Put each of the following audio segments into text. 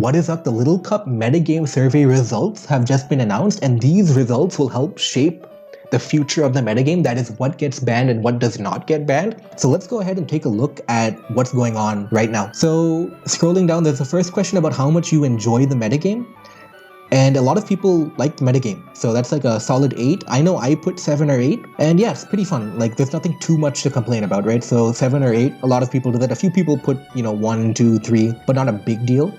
what is up? The Little Cup metagame survey results have just been announced, and these results will help shape the future of the metagame. That is what gets banned and what does not get banned. So let's go ahead and take a look at what's going on right now. So scrolling down, there's the first question about how much you enjoy the metagame. And a lot of people like the metagame, so that's like a solid 8. I know I put 7 or 8, and yeah, it's pretty fun. Like, there's nothing too much to complain about, right? So 7 or 8, a lot of people do that. A few people put, 1, 2, 3, but not a big deal.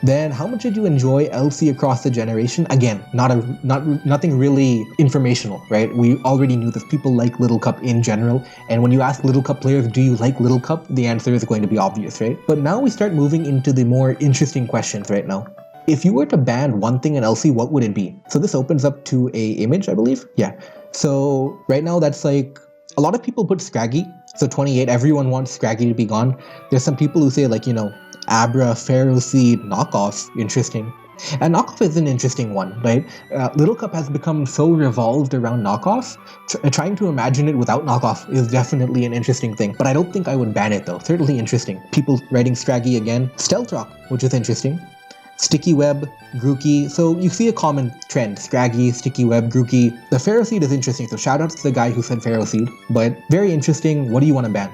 Then, how much did you enjoy LC across the generation? Again, nothing really informational, right? We already knew that people like Little Cup in general, and when you ask Little Cup players, do you like Little Cup? The answer is going to be obvious, right? But now we start moving into the more interesting questions right now. If you were to ban one thing in LC, what would it be? So this opens up to a image, I believe. Yeah. So right now that's like, a lot of people put Scraggy. So 28, everyone wants Scraggy to be gone. There's some people who say like, Abra, Pharaoh Seed, Knockoff, interesting. And Knockoff is an interesting one, right? Little Cup has become so revolved around Knockoff. Trying to imagine it without Knockoff is definitely an interesting thing. But I don't think I would ban it though. Certainly interesting. People writing Scraggy again. Stealth Rock, which is interesting. Sticky Web, Grooky. So you see a common trend. Scraggy, Sticky Web, Grooky. The Pharaoh Seed is interesting. So shout out to the guy who said Pharaoh Seed. But very interesting. What do you want to ban?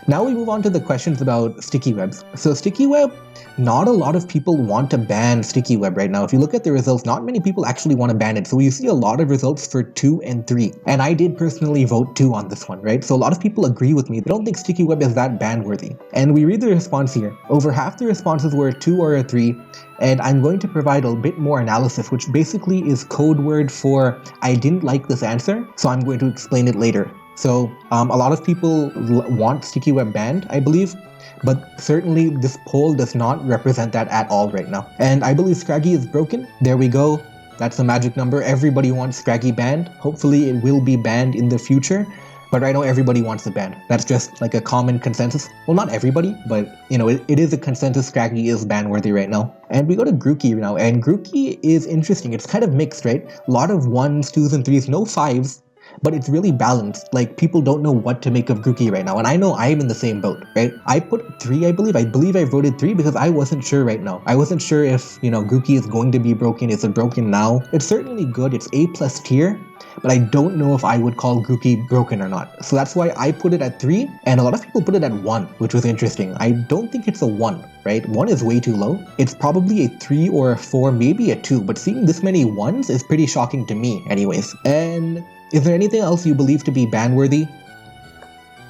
Now we move on to the questions about Sticky Webs. So Sticky Web, not a lot of people want to ban Sticky Web right now. If you look at the results, not many people actually want to ban it. So you see a lot of results for 2 and 3. And I did personally vote 2 on this one, right? So a lot of people agree with me. They don't think Sticky Web is that ban worthy. And we read the response here. Over half the responses were a 2 or a 3. And I'm going to provide a bit more analysis, which basically is code word for I didn't like this answer, so I'm going to explain it later. So a lot of people want Sticky Web banned, I believe, but certainly this poll does not represent that at all right now. And I believe Scraggy is broken. There we go. That's the magic number. Everybody wants Scraggy banned. Hopefully it will be banned in the future. But I know everybody wants it banned. That's just like a common consensus. Well, not everybody, but it is a consensus. Scraggy is ban worthy right now. And we go to Grooky now, and Grooky is interesting. It's kind of mixed, right? A lot of 1s, 2s, and 3s, no 5s. But it's really balanced. Like, people don't know what to make of Grooky right now. And I know I'm in the same boat, right? I put 3, I believe. I believe I voted 3 because I wasn't sure right now. I wasn't sure if, Grooky is going to be broken. Is it broken now? It's certainly good. It's A+ tier. But I don't know if I would call Grooky broken or not. So that's why I put it at 3. And a lot of people put it at 1, which was interesting. I don't think it's a 1, right? 1 is way too low. It's probably a 3 or a 4, maybe a 2. But seeing this many 1s is pretty shocking to me anyways. And is there anything else you believe to be ban-worthy?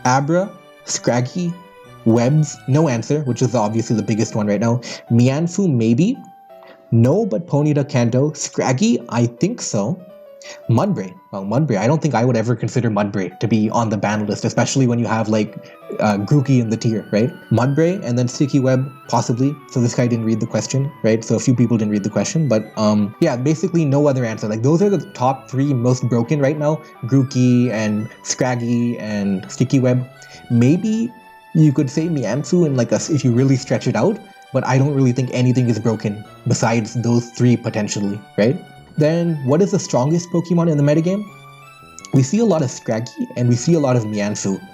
Abra, Scraggy, Webs, no answer, which is obviously the biggest one right now. Mianfu, maybe. No, but Ponyta Kanto. Scraggy, I think so. Mudbray. Well, Mudbray, I don't think I would ever consider Mudbray to be on the ban list, especially when you have like Grooky in the tier, right? Mudbray and then Sticky Web, possibly. So this guy didn't read the question, right? So a few people didn't read the question, but yeah, basically no other answer. Like, those are the top 3 most broken right now. Grooky and Scraggy and Sticky Web. Maybe you could say Mianfu in if you really stretch it out, but I don't really think anything is broken besides those 3 potentially, right? Then, what is the strongest Pokemon in the metagame? We see a lot of Scraggy, and we see a lot of Mianfu.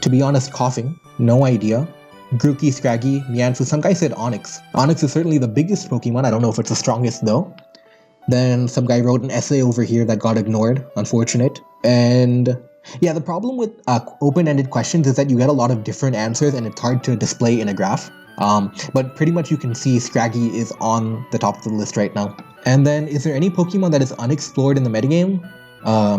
To be honest, coughing, no idea. Grooky, Scraggy, Mianfu, some guy said Onyx. Onyx is certainly the biggest Pokemon, I don't know if it's the strongest though. Then some guy wrote an essay over here that got ignored, unfortunate. And yeah, the problem with open-ended questions is that you get a lot of different answers and it's hard to display in a graph. But pretty much you can see Scraggy is on the top of the list right now. And then, is there any Pokemon that is unexplored in the metagame?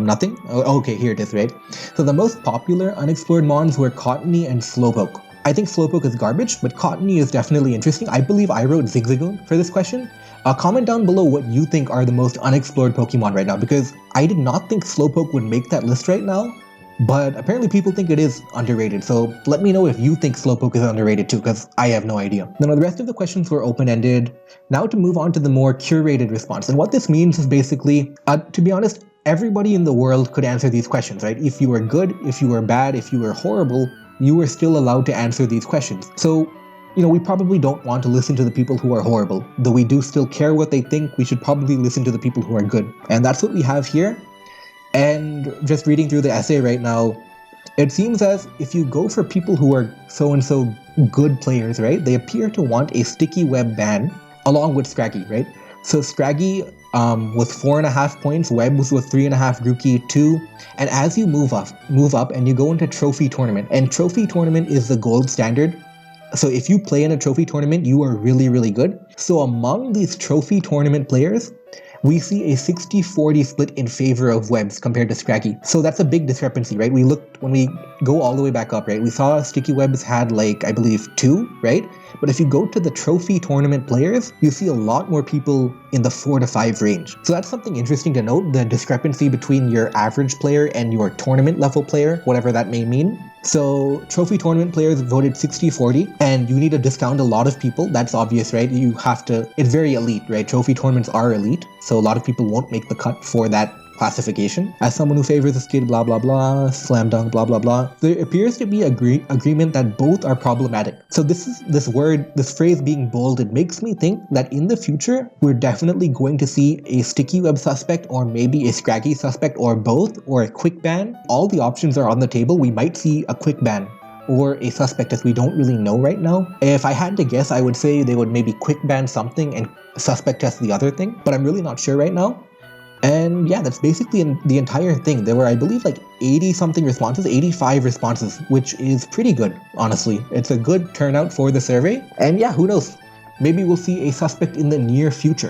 Nothing? Oh, okay, here it is, right? So the most popular unexplored mons were Cottony and Slowpoke. I think Slowpoke is garbage, but Cottony is definitely interesting. I believe I wrote Zigzagoon for this question. Comment down below what you think are the most unexplored Pokemon right now, because I did not think Slowpoke would make that list right now. But apparently people think it is underrated, so let me know if you think Slowpoke is underrated too, because I have no idea. Now the rest of the questions were open-ended. Now to move on to the more curated response, and what this means is basically, to be honest, everybody in the world could answer these questions, right? If you were good, if you were bad, if you were horrible, you were still allowed to answer these questions. So, we probably don't want to listen to the people who are horrible. Though we do still care what they think, we should probably listen to the people who are good. And that's what we have here. And just reading through the essay right now, it seems as if you go for people who are so-and-so good players, right? They appear to want a Sticky Web ban. along with Scraggy, right? So Scraggy was 4.5 points, Webs was 3.5, Grooky 2. And as you move up and you go into Trophy Tournament, and Trophy Tournament is the gold standard. So if you play in a Trophy Tournament, you are really, really good. So among these Trophy Tournament players, we see a 60-40 split in favor of Webs compared to Scraggy. So that's a big discrepancy, right? We looked, when we go all the way back up, right? We saw Sticky Webs had like, I believe 2, right? But if you go to the Trophy Tournament players, you see a lot more people in the 4 to 5 range. So that's something interesting to note, the discrepancy between your average player and your tournament level player, whatever that may mean. So Trophy Tournament players voted 60-40, and you need to discount a lot of people. That's obvious, right? You have to, it's very elite, right? Trophy Tournaments are elite, so a lot of people won't make the cut for that classification. As someone who favors the skid, blah blah blah, slam dunk, blah blah blah, there appears to be agreement that both are problematic. So this phrase being bolded makes me think that in the future we're definitely going to see a Sticky Web suspect, or maybe a Scraggy suspect, or both, or a quick ban. All the options are on the table. We might see a quick ban or a suspect, as we don't really know right now. If I had to guess, I would say they would maybe quick ban something and suspect test the other thing, but I'm really not sure right now. And yeah, that's basically the entire thing. There were, I believe, like 80 something responses, 85 responses, which is pretty good, honestly. It's a good turnout for the survey. And yeah, who knows? Maybe we'll see a suspect in the near future.